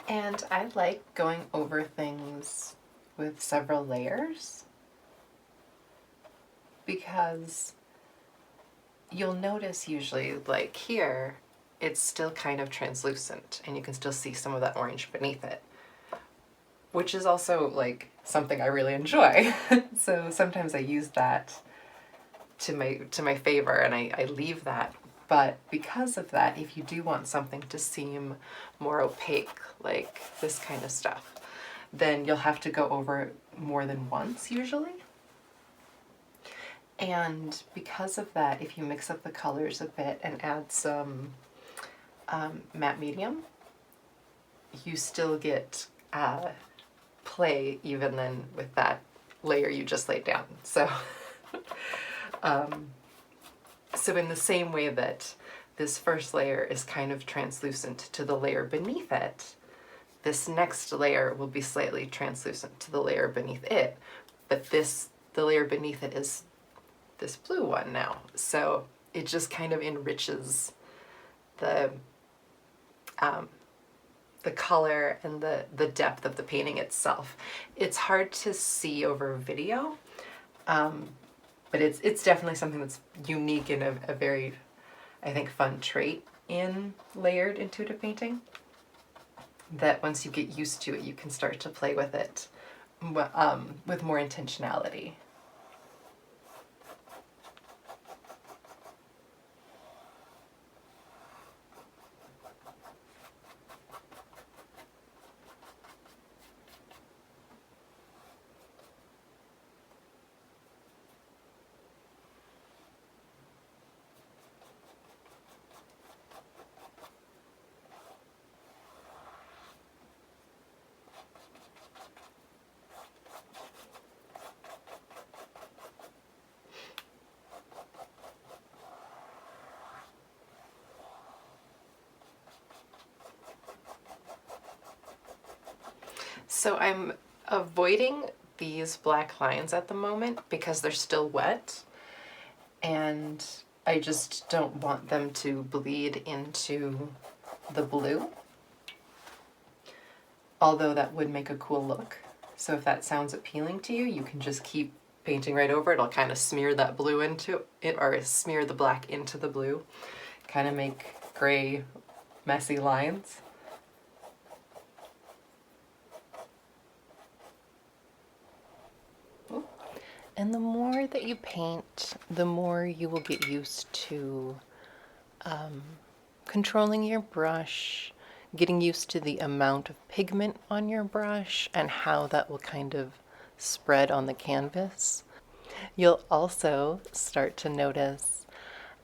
And I like going over things with several layers because you'll notice usually, like here, it's still kind of translucent and you can still see some of that orange beneath it, which is also like something I really enjoy. So sometimes I use that to my favor and I leave that. But because of that, if you do want something to seem more opaque, like this kind of stuff, then you'll have to go over it more than once usually. And because of that, if you mix up the colors a bit and add some matte medium, you still get play even then with that layer you just laid down. So so in the same way that this first layer is kind of translucent to the layer beneath it, this next layer will be slightly translucent to the layer beneath it, but the layer beneath it is this blue one now. So it just kind of enriches the color and the depth of the painting itself. It's hard to see over video, but it's definitely something that's unique and a very, I think, fun trait in layered intuitive painting, that once you get used to it, you can start to play with it with more intentionality. So I'm avoiding these black lines at the moment because they're still wet, and I just don't want them to bleed into the blue, although that would make a cool look. So if that sounds appealing to you, you can just keep painting right over it. It'll kind of smear that blue into it, or smear the black into the blue, kind of make gray, messy lines. And the more that you paint, the more you will get used to controlling your brush, getting used to the amount of pigment on your brush and how that will kind of spread on the canvas. You'll also start to notice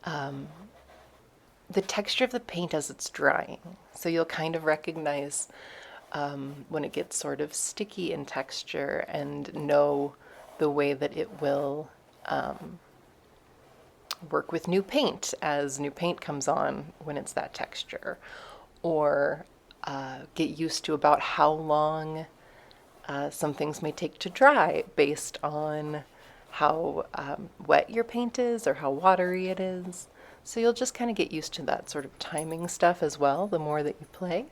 the texture of the paint as it's drying. So you'll kind of recognize when it gets sort of sticky in texture and know the way that it will work with new paint as new paint comes on when it's that texture, or get used to about how long some things may take to dry based on how wet your paint is or how watery it is. So you'll just kind of get used to that sort of timing stuff as well the more that you play.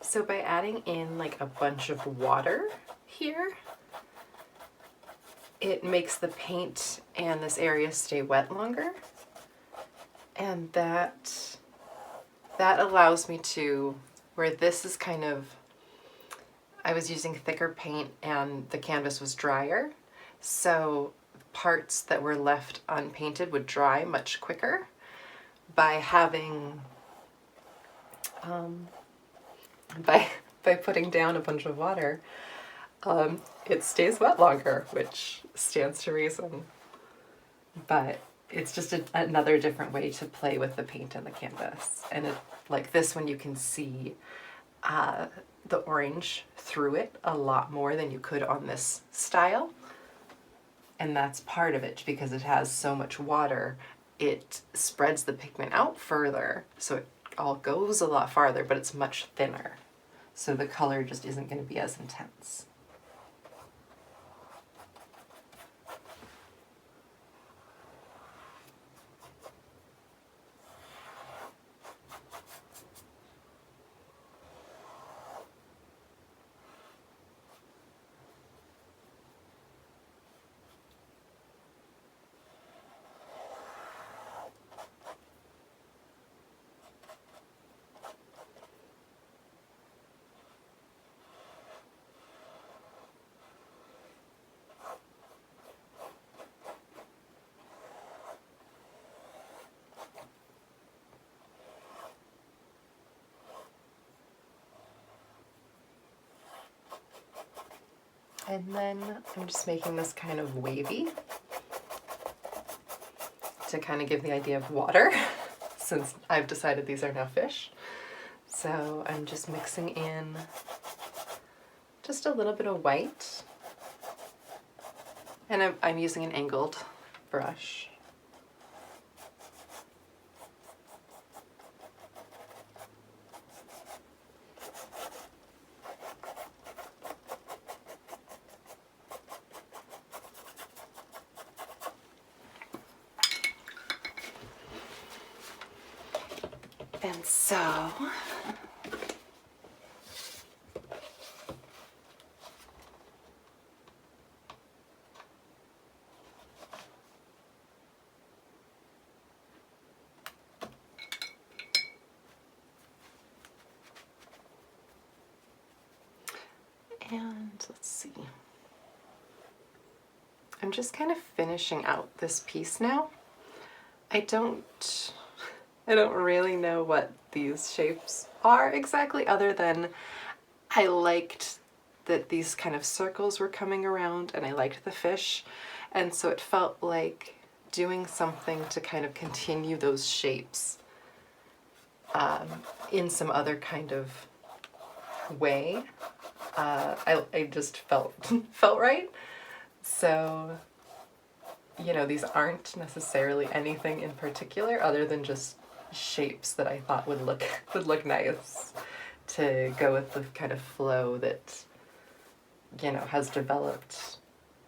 So by adding in like a bunch of water here, it makes the paint and this area stay wet longer. And that allows me to, where this is kind of, I was using thicker paint and the canvas was drier, so parts that were left unpainted would dry much quicker. By having by putting down a bunch of water, it stays wet longer, which stands to reason. But it's just another different way to play with the paint and the canvas. And it, like this one, you can see the orange through it a lot more than you could on this style. And that's part of it, because it has so much water, it spreads the pigment out further, so it all goes a lot farther, but it's much thinner. So the color just isn't going to be as intense. And then I'm just making this kind of wavy to kind of give the idea of water, since I've decided these are now fish. So I'm just mixing in just a little bit of white, and I'm using an angled brush. And so let's see. I'm just kind of finishing out this piece now. I don't I don't really know what these shapes are exactly, other than I liked that these kind of circles were coming around and I liked the fish, and so it felt like doing something to kind of continue those shapes in some other kind of way. I just felt felt right. So, you know, these aren't necessarily anything in particular other than just shapes that I thought would look nice to go with the kind of flow that, you know, has developed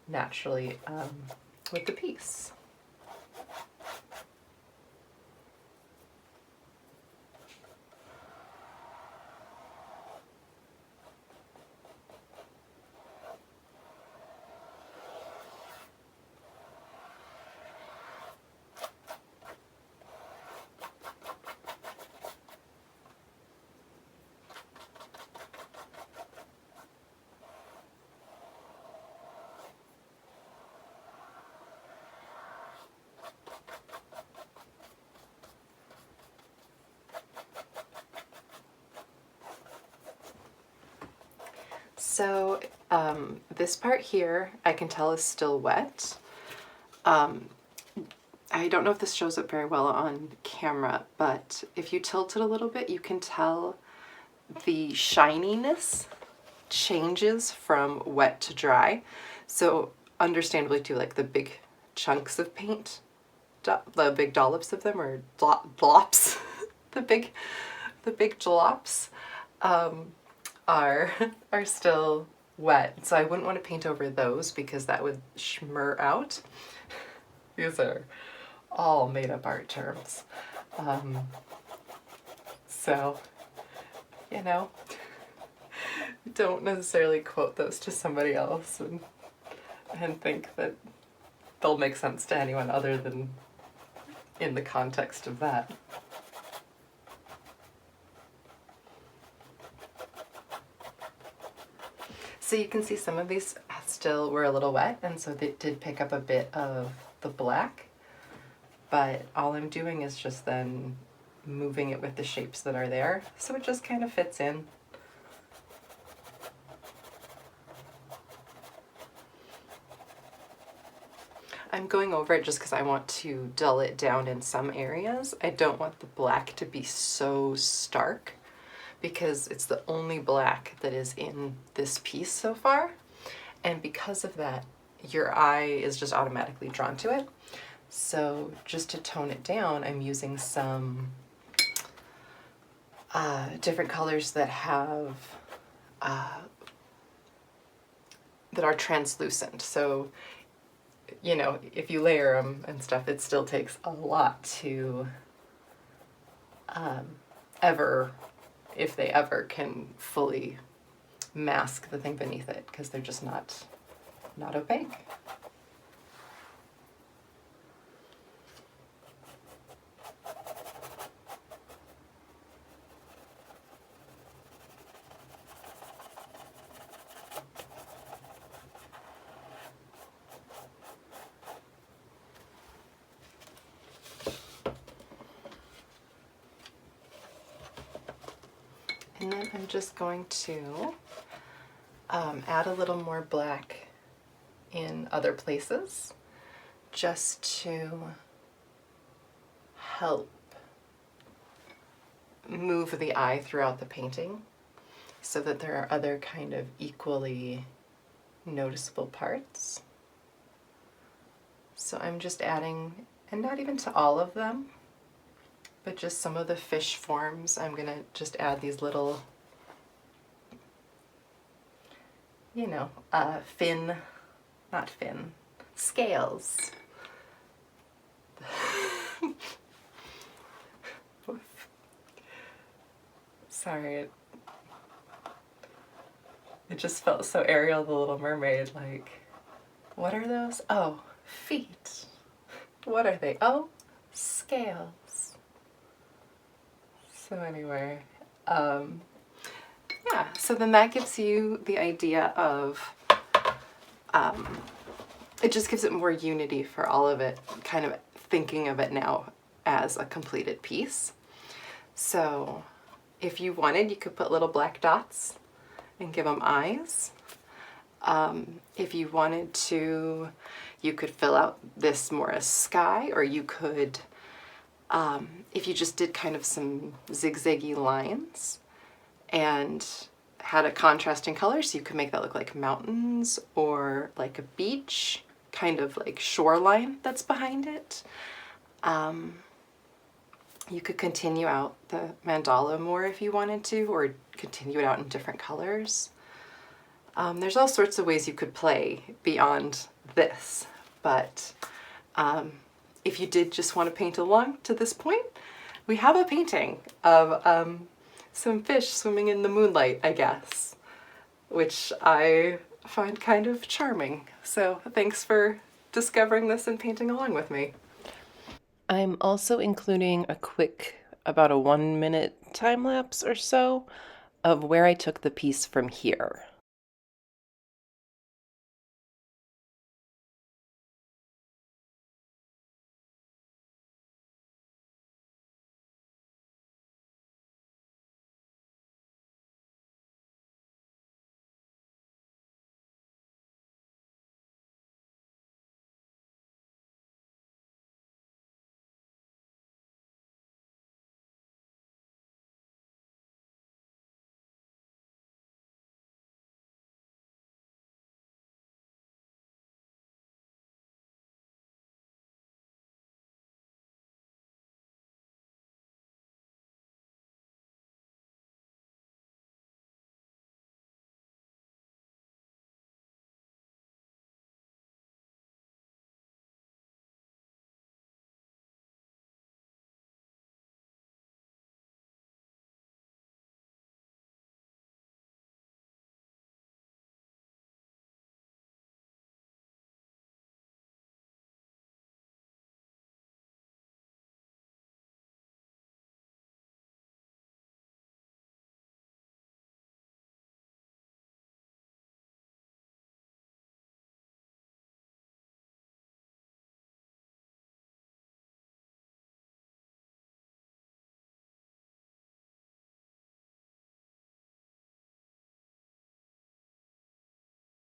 naturally with the piece. So this part here I can tell is still wet. I don't know if this shows up very well on camera, but if you tilt it a little bit, you can tell the shininess changes from wet to dry. So understandably too, like the big chunks of paint, the big dollops of them, or glops, the big glops are still wet. So I wouldn't want to paint over those because that would shimmer out. These are all made up art terms. So, you know, don't necessarily quote those to somebody else and think that they'll make sense to anyone other than in the context of that. So you can see some of these still were a little wet, and so they did pick up a bit of the black, but all I'm doing is just then moving it with the shapes that are there, so it just kind of fits in. I'm going over it just because I want to dull it down in some areas. I don't want the black to be so stark because it's the only black that is in this piece so far. And because of that, your eye is just automatically drawn to it. So just to tone it down, I'm using some different colors that have, that are translucent. So, you know, if you layer them and stuff, it still takes a lot to if they ever can fully mask the thing beneath it, because they're just not opaque. And then I'm just going to add a little more black in other places just to help move the eye throughout the painting so that there are other kind of equally noticeable parts. So I'm just adding, and not even to all of them, but just some of the fish forms. I'm gonna just add these little, you know, scales. Sorry, it just felt so Ariel the Little Mermaid, like, what are those? Oh, feet. What are they? Oh, scales. So anyway, yeah, so then that gives you the idea of, it just gives it more unity for all of it, kind of thinking of it now as a completed piece. So if you wanted, you could put little black dots and give them eyes. If you wanted to, you could fill out this more as sky, or you could, if you just did kind of some zigzaggy lines and had a contrasting color, so you could make that look like mountains or like a beach, kind of like shoreline that's behind it. You could continue out the mandala more if you wanted to, or continue it out in different colors. There's all sorts of ways you could play beyond this, but if you did just want to paint along to this point, we have a painting of some fish swimming in the moonlight, I guess, which I find kind of charming. So thanks for discovering this and painting along with me. I'm also including a quick, about a 1 minute time lapse or so of where I took the piece from here.